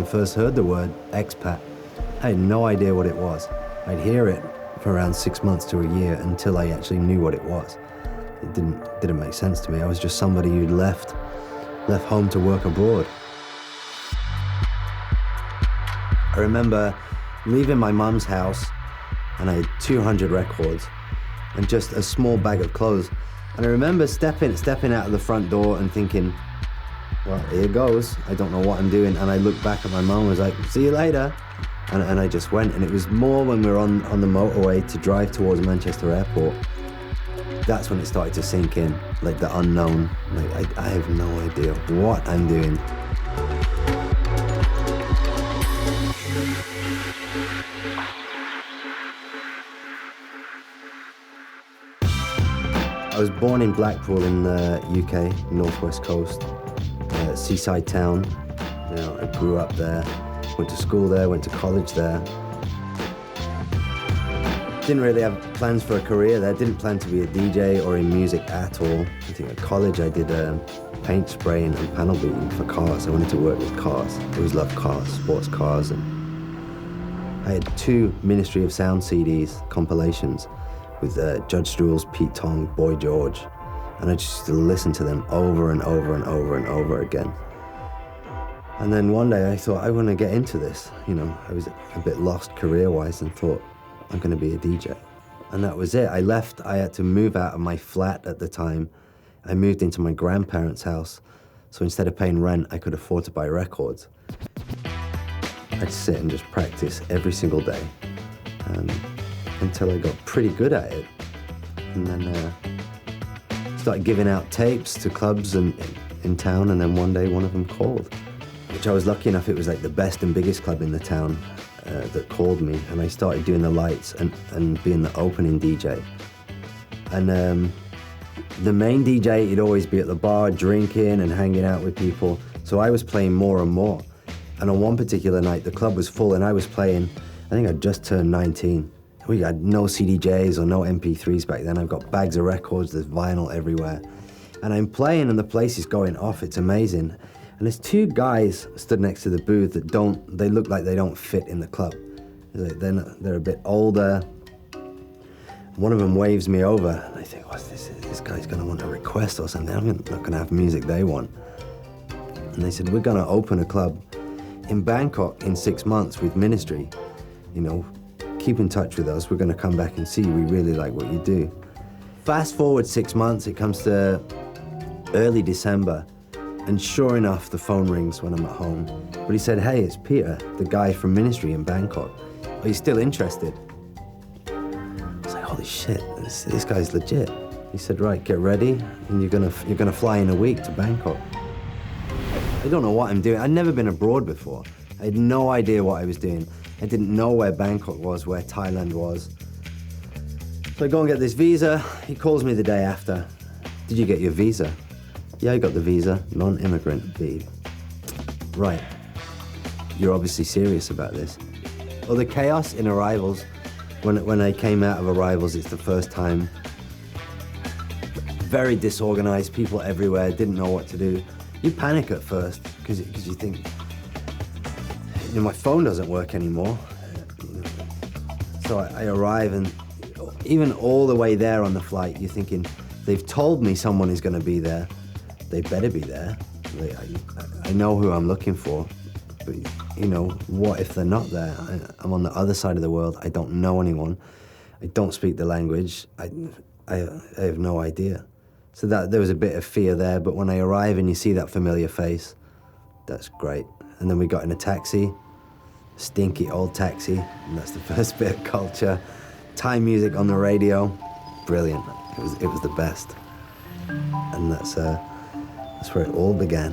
first heard the word expat, I had no idea what it was. I'd hear it for around 6 months to a year until I actually knew what it was. It didn't make sense to me. I was just somebody who'd left home to work abroad. I remember leaving my mum's house, and I had 200 records and just a small bag of clothes. And I remember stepping out of the front door and thinking, well, here goes. I don't know what I'm doing. And I looked back at my mum and was like, see you later. And I just went. And it was more when we were on the motorway to drive towards Manchester Airport. That's when it started to sink in, like the unknown. Like, I have no idea what I'm doing. I was born in Blackpool in the UK, northwest coast, seaside town. You know, I grew up there, went to school there, went to college there. Didn't really have plans for a career there. Didn't plan to be a DJ or in music at all. I think at college I did paint spraying and panel beating for cars. I wanted to work with cars. I always loved cars, sports cars. And I had 2 Ministry of Sound CDs, compilations, with Judge Strules, Pete Tong, Boy George. And I just used to listen to them over and over and over and over again. And then one day I thought, I want to get into this. You know, I was a bit lost career-wise and thought, I'm going to be a DJ. And that was it. I had to move out of my flat at the time. I moved into my grandparents' house. So instead of paying rent, I could afford to buy records. I'd sit and just practice every single day. Until I got pretty good at it. And then started giving out tapes to clubs in town, and then one day one of them called, which I was lucky enough, it was like the best and biggest club in the town that called me, and I started doing the lights and being the opening DJ. And the main DJ, he'd always be at the bar drinking and hanging out with people, so I was playing more and more. And on one particular night, the club was full and I was playing, I think I'd just turned 19. We had no CDJs or no MP3s back then. I've got bags of records, there's vinyl everywhere. And I'm playing and the place is going off, it's amazing. And there's 2 guys stood next to the booth that they look like they don't fit in the club. They're a bit older. One of them waves me over and I think, what's this? This guy's gonna want a request or something. I'm not gonna have music they want. And they said, we're gonna open a club in Bangkok in 6 months with Ministry. You know, keep in touch with us. We're going to come back and see you. We really like what you do. Fast forward 6 months, it comes to early December, and sure enough, the phone rings when I'm at home. But he said, hey, it's Peter, the guy from Ministry in Bangkok. Are you still interested? I was like, holy shit, this guy's legit. He said, right, get ready, and you're gonna fly in a week to Bangkok. I don't know what I'm doing. I'd never been abroad before. I had no idea what I was doing. I didn't know where Bangkok was, where Thailand was. So I go and get this visa. He calls me the day after. Did you get your visa? Yeah, I got the visa. Non-immigrant, B. Right. You're obviously serious about this. Well, the chaos in Arrivals, when I came out of Arrivals, it's the first time. Very disorganized, people everywhere, didn't know what to do. You panic at first, because you think, you know, my phone doesn't work anymore. So I arrive, and even all the way there on the flight, you're thinking, they've told me someone is going to be there. They better be there. I know who I'm looking for, but you know, what if they're not there? I'm on the other side of the world. I don't know anyone. I don't speak the language. I have no idea. So there was a bit of fear there, but when I arrive and you see that familiar face, that's great. And then we got in a taxi, stinky old taxi, and that's the first bit of culture. Thai music on the radio, brilliant. It was the best. And that's where it all began.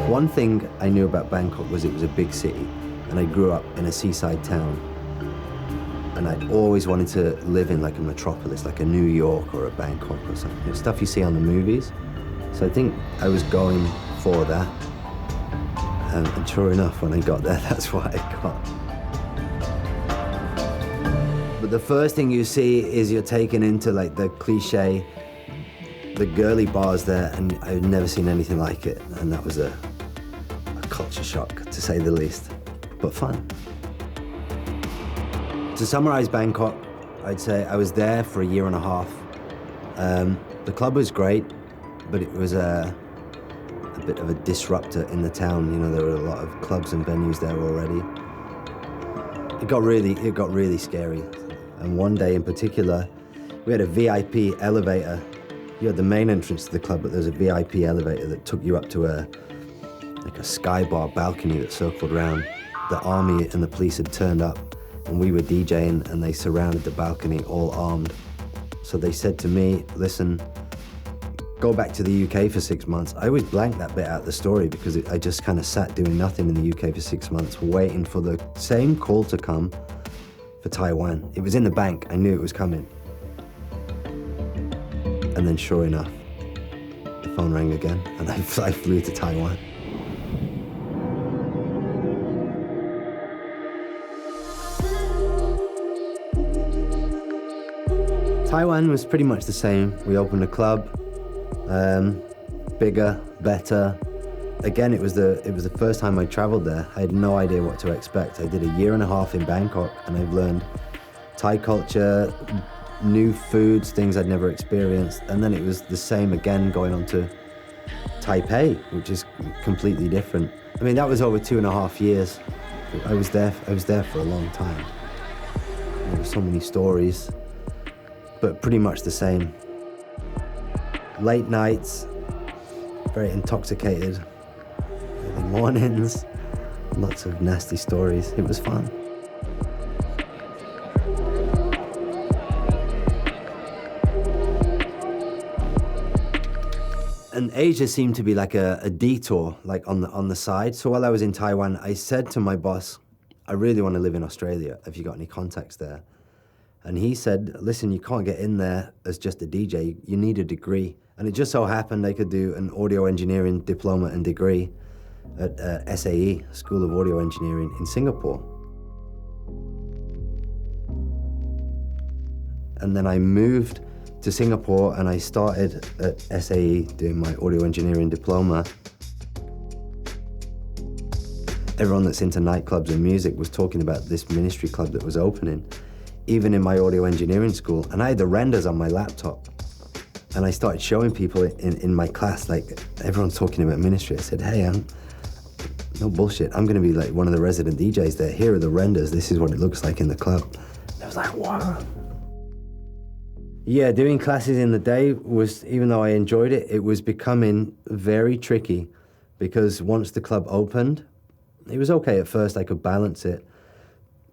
One thing I knew about Bangkok was it was a big city, and I grew up in a seaside town. And I'd always wanted to live in like a metropolis, like a New York or a Bangkok or something. You know, stuff you see on the movies. So I think I was going for that. And sure enough, when I got there, that's what I got. But the first thing you see is you're taken into like the cliche, the girly bars there, and I've never seen anything like it. And that was culture shock, to say the least, but fun. To summarize Bangkok, I'd say I was there for a year and a half. The club was great, but it was a bit of a disruptor in the town. You know, there were a lot of clubs and venues there already. It got really scary. And one day in particular, we had a VIP elevator. You had the main entrance to the club, but there's a VIP elevator that took you up to a sky bar balcony that circled around. The army and the police had turned up, and we were DJing, and they surrounded the balcony, all armed. So they said to me, listen, go back to the UK for 6 months. I always blank that bit out of the story because I just kind of sat doing nothing in the UK for 6 months, waiting for the same call to come for Taiwan. It was in the bank, I knew it was coming. And then sure enough, the phone rang again, and I flew to Taiwan. Taiwan was pretty much the same. We opened a club, bigger, better. Again, it was the first time I traveled there. I had no idea what to expect. I did a year and a half in Bangkok, and I've learned Thai culture, new foods, things I'd never experienced. And then it was the same again going on to Taipei, which is completely different. I mean, that was over 2.5 years. I was there for a long time. There were so many stories, but pretty much the same. Late nights, very intoxicated, early mornings, lots of nasty stories. It was fun. And Asia seemed to be like a detour, like on the side. So while I was in Taiwan, I said to my boss, I really want to live in Australia. Have you got any contacts there? And he said, listen, you can't get in there as just a DJ. You need a degree. And it just so happened I could do an audio engineering diploma and degree at SAE, School of Audio Engineering in Singapore. And then I moved to Singapore and I started at SAE doing my audio engineering diploma. Everyone that's into nightclubs and music was talking about this ministry club that was opening, even in my audio engineering school. And I had the renders on my laptop. And I started showing people in my class, like, everyone's talking about ministry. I said, hey, no bullshit, I'm gonna be like one of the resident DJs there. Here are the renders, this is what it looks like in the club. And I was like, wow. Yeah, doing classes in the day was, even though I enjoyed it, it was becoming very tricky because once the club opened, it was okay at first, I could balance it,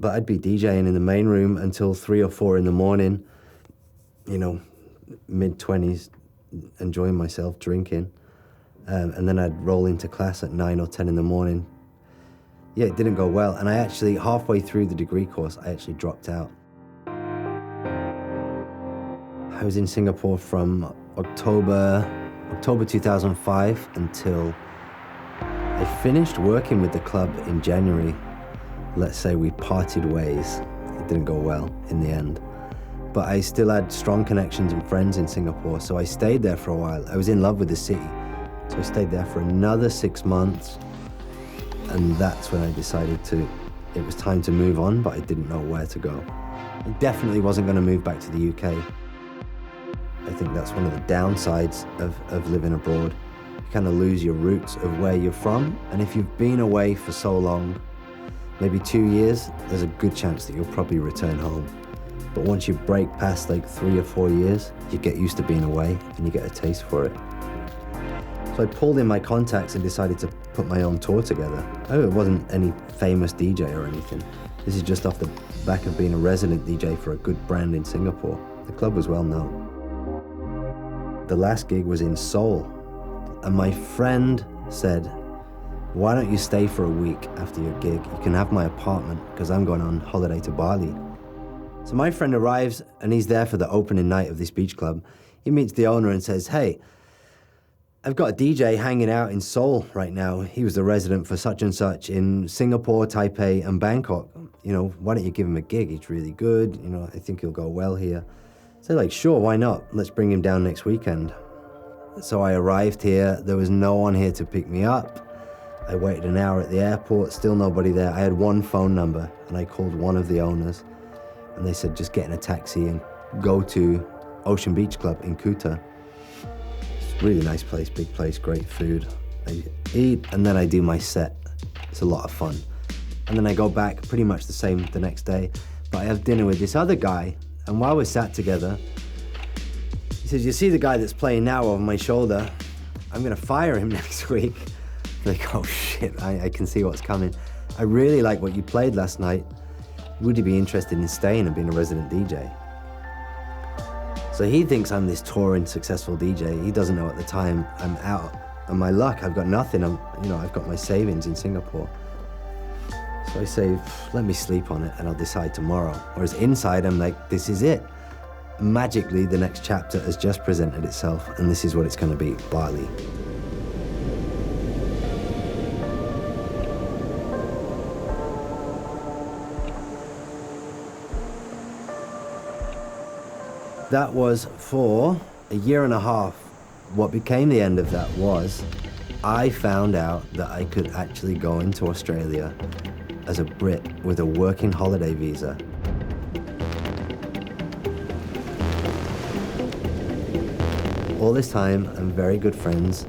but I'd be DJing in the main room until 3 or 4 in the morning, you know, mid-20s, enjoying myself, drinking, and then I'd roll into class at 9 or 10 in the morning. Yeah, it didn't go well, and I actually, halfway through the degree course, I actually dropped out. I was in Singapore from October 2005 until I finished working with the club in January. Let's say we parted ways. It didn't go well in the end. But I still had strong connections and friends in Singapore, so I stayed there for a while. I was in love with the city, so I stayed there for another 6 months, and that's when I decided it was time to move on, but I didn't know where to go. I definitely wasn't going to move back to the UK. I think that's one of the downsides of living abroad. You kind of lose your roots of where you're from, and if you've been away for so long, maybe 2 years, there's a good chance that you'll probably return home. But once you break past like 3 or 4 years, you get used to being away and you get a taste for it. So I pulled in my contacts and decided to put my own tour together. Oh, it wasn't any famous DJ or anything. This is just off the back of being a resident DJ for a good brand in Singapore. The club was well known. The last gig was in Seoul, and my friend said, why don't you stay for a week after your gig? You can have my apartment because I'm going on holiday to Bali. So my friend arrives and he's there for the opening night of this beach club. He meets the owner and says, hey, I've got a DJ hanging out in Seoul right now. He was the resident for such and such in Singapore, Taipei, and Bangkok. You know, why don't you give him a gig? He's really good. You know, I think he'll go well here. So like, sure, why not? Let's bring him down next weekend. So I arrived here. There was no one here to pick me up. I waited an hour at the airport, still nobody there. I had one phone number, and I called one of the owners, and they said, just get in a taxi and go to Ocean Beach Club in Kuta. It's a really nice place, big place, great food. I eat, and then I do my set. It's a lot of fun. And then I go back, pretty much the same the next day, but I have dinner with this other guy, and while we're sat together, he says, you see the guy that's playing now over my shoulder? I'm gonna fire him next week. Like, oh shit, I can see what's coming. I really like what you played last night. Would you be interested in staying and being a resident DJ? So he thinks I'm this touring, successful DJ. He doesn't know at the time I'm out on my luck. I've got nothing. I've got my savings in Singapore. So I say, let me sleep on it and I'll decide tomorrow. Whereas inside, I'm like, this is it. Magically, the next chapter has just presented itself, and this is what it's gonna be, Bali. That was for a year and a half. What became the end of that was I found out that I could actually go into Australia as a Brit with a working holiday visa. All this time, I'm very good friends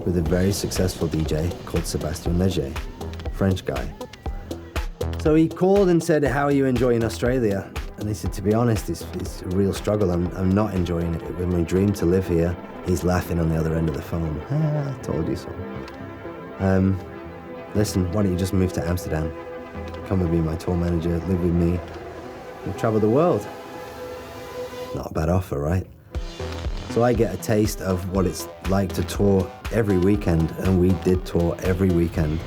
with a very successful DJ called Sébastien Léger, French guy. So he called and said, how are you enjoying Australia? And I said, to be honest, it's a real struggle. I'm not enjoying it. It was my dream to live here. He's laughing on the other end of the phone. I told you so. Listen, why don't you just move to Amsterdam? Come and be my tour manager, live with me, and travel the world. Not a bad offer, right? So I get a taste of what it's like to tour every weekend, and we did tour every weekend.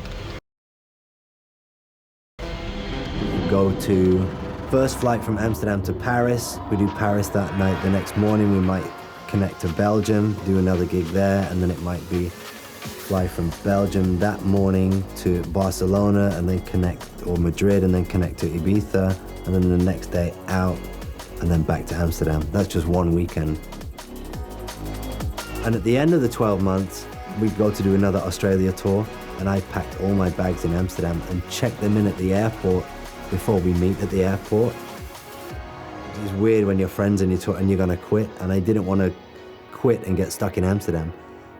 We go to first flight from Amsterdam to Paris. We do Paris that night. The next morning we might connect to Belgium, do another gig there, and then it might be fly from Belgium that morning to Barcelona and then connect, or Madrid, and then connect to Ibiza, and then the next day out and then back to Amsterdam. That's just one weekend. And at the end of the 12 months, we'd go to do another Australia tour, and I packed all my bags in Amsterdam and checked them in at the airport before we meet at the airport. It's weird when you're friends and you're gonna quit, and I didn't want to quit and get stuck in Amsterdam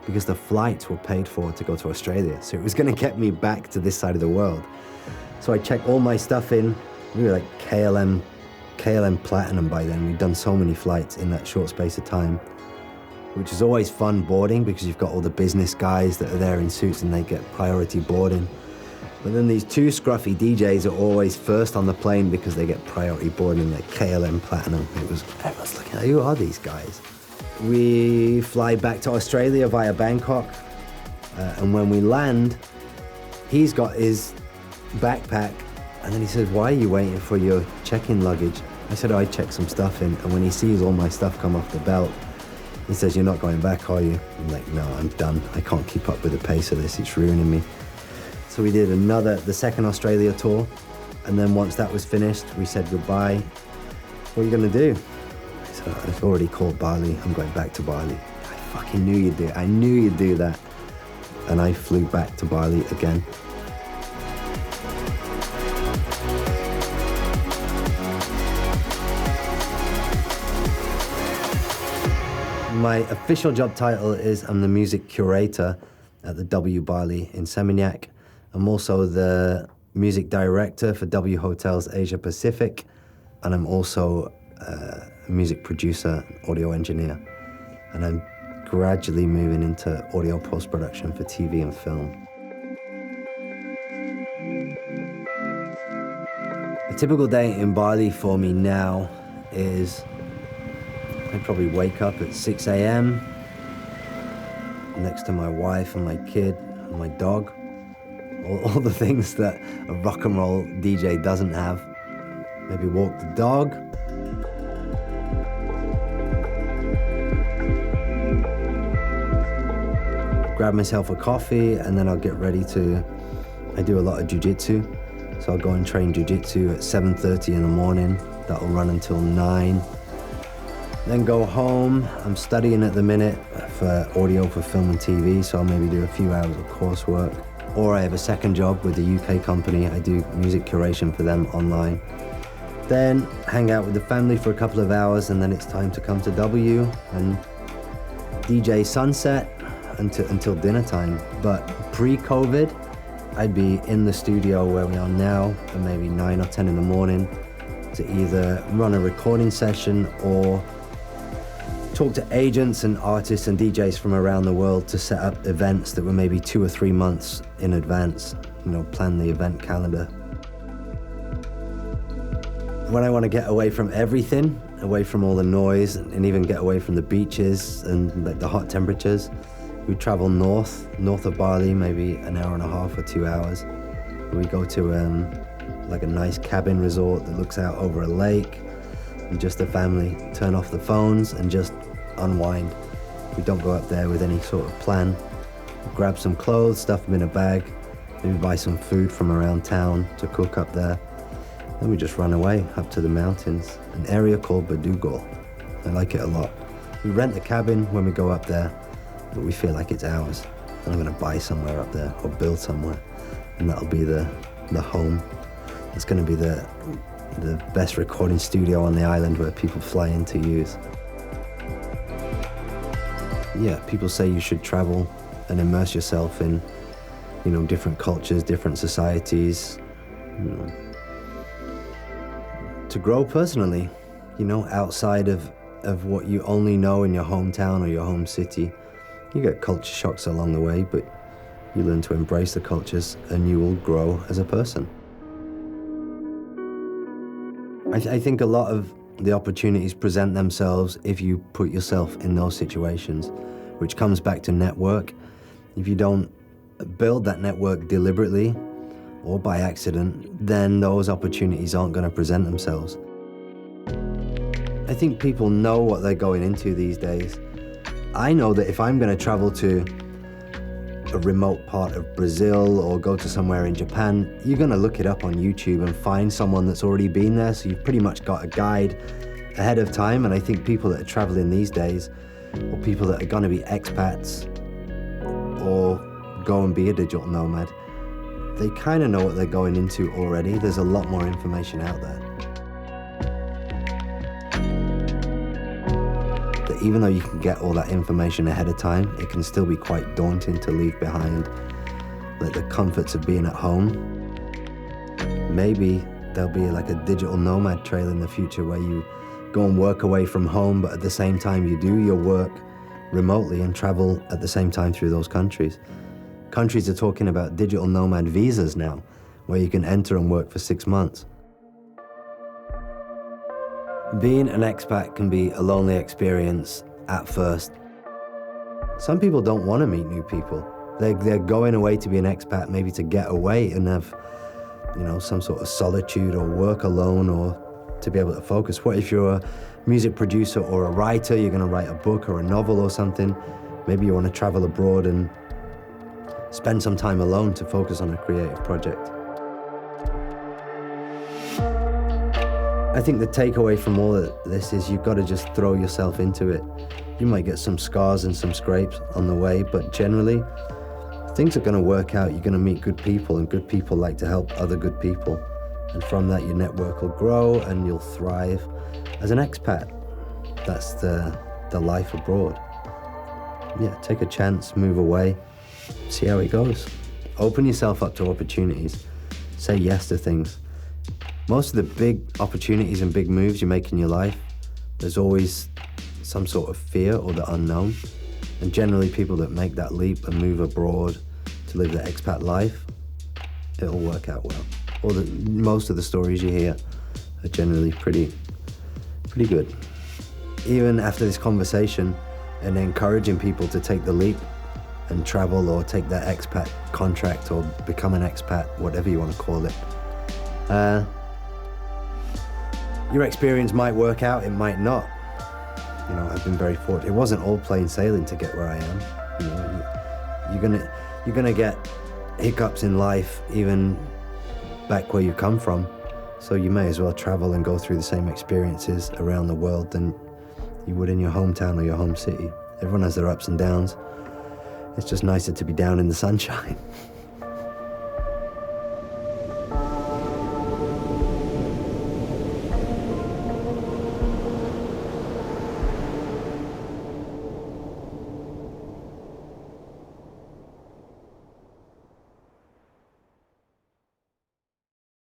because the flights were paid for to go to Australia. So it was gonna get me back to this side of the world. So I checked all my stuff in. We were like KLM Platinum by then. We'd done so many flights in that short space of time, which is always fun boarding because you've got all the business guys that are there in suits and they get priority boarding. But then these two scruffy DJs are always first on the plane because they get priority boarding, like KLM Platinum. Everyone's looking at, who are these guys? We fly back to Australia via Bangkok, and when we land, he's got his backpack, and then he says, why are you waiting for your check-in luggage? I said, oh, I checked some stuff in, and when he sees all my stuff come off the belt, he says, you're not going back, are you? I'm like, no, I'm done. I can't keep up with the pace of this, it's ruining me. So we did the second Australia tour, and then once that was finished, we said goodbye. What are you gonna do? I said, I've already called Bali, I'm going back to Bali. I fucking knew you'd do it, I knew you'd do that. And I flew back to Bali again. My official job title is I'm the music curator at the W Bali in Seminyak. I'm also the music director for W Hotels Asia Pacific, and I'm also a music producer, audio engineer. And I'm gradually moving into audio post-production for TV and film. A typical day in Bali for me now is I probably wake up at 6 a.m. next to my wife and my kid and my dog. All the things that a rock and roll DJ doesn't have. Maybe walk the dog. Grab myself a coffee, and then I'll get ready I do a lot of jiu-jitsu. So I'll go and train jiu-jitsu at 7:30 in the morning. That'll run until 9. Then go home. I'm studying at the minute for audio for film and TV, so I'll maybe do a few hours of coursework. or I have a second job with a UK company. I do music curation for them online. Then hang out with the family for a couple of hours, and then it's time to come to W and DJ sunset until dinner time. But pre-COVID, I'd be in the studio where we are now at maybe 9 or 10 in the morning to either run a recording session or talk to agents and artists and DJs from around the world to set up events that were maybe 2 or 3 months in advance, plan the event calendar. When I want to get away from everything, away from all the noise, and even get away from the beaches and like the hot temperatures, we travel north of Bali, maybe an hour and a half or 2 hours. We go to like a nice cabin resort that looks out over a lake, and just the family turn off the phones and just unwind. We don't go up there with any sort of plan. We grab some clothes, stuff them in a bag, maybe buy some food from around town to cook up there. Then we just run away up to the mountains, an area called Badugal. I like it a lot. We rent the cabin when we go up there, but we feel like it's ours. And I'm gonna buy somewhere up there or build somewhere, and that'll be the home. It's gonna be the best recording studio on the island where people fly in to use. Yeah, people say you should travel and immerse yourself in, different cultures, different societies, to grow personally, outside of what you only know in your hometown or your home city. You get culture shocks along the way, but you learn to embrace the cultures and you will grow as a person. I think a lot of the opportunities present themselves if you put yourself in those situations, which comes back to network. If you don't build that network deliberately or by accident, then those opportunities aren't going to present themselves. I think people know what they're going into these days. I know that if I'm going to travel to a remote part of Brazil or go to somewhere in Japan, you're going to look it up on YouTube and find someone that's already been there, so you've pretty much got a guide ahead of time. And I think people that are traveling these days, or people that are going to be expats or go and be a digital nomad, they kind of know what they're going into already. There's a lot more information out there. That even though you can get all that information ahead of time, it can still be quite daunting to leave behind like the comforts of being at home. Maybe there'll be like a digital nomad trail in the future where you go and work away from home, but at the same time you do your work remotely and travel at the same time through those countries. Countries are talking about digital nomad visas now, where you can enter and work for 6 months. Being an expat can be a lonely experience at first. Some people don't want to meet new people. They're going away to be an expat, maybe to get away and have, some sort of solitude or work alone or to be able to focus. What if you're a music producer or a writer, you're going to write a book or a novel or something? Maybe you want to travel abroad and spend some time alone to focus on a creative project. I think the takeaway from all of this is you've got to just throw yourself into it. You might get some scars and some scrapes on the way, but generally, things are going to work out. You're going to meet good people, and good people like to help other good people. And from that, your network will grow and you'll thrive as an expat. That's the life abroad. Yeah, take a chance, move away, see how it goes. Open yourself up to opportunities. Say yes to things. Most of the big opportunities and big moves you make in your life, there's always some sort of fear or the unknown. And generally people that make that leap and move abroad to live the expat life, it'll work out well. Or most of the stories you hear are generally pretty good. Even after this conversation and encouraging people to take the leap and travel or take their expat contract or become an expat, whatever you want to call it, your experience might work out, it might not. I've been very fortunate. It wasn't all plain sailing to get where I am. You're gonna get hiccups in life, even back where you come from. So you may as well travel and go through the same experiences around the world than you would in your hometown or your home city. Everyone has their ups and downs. It's just nicer to be down in the sunshine.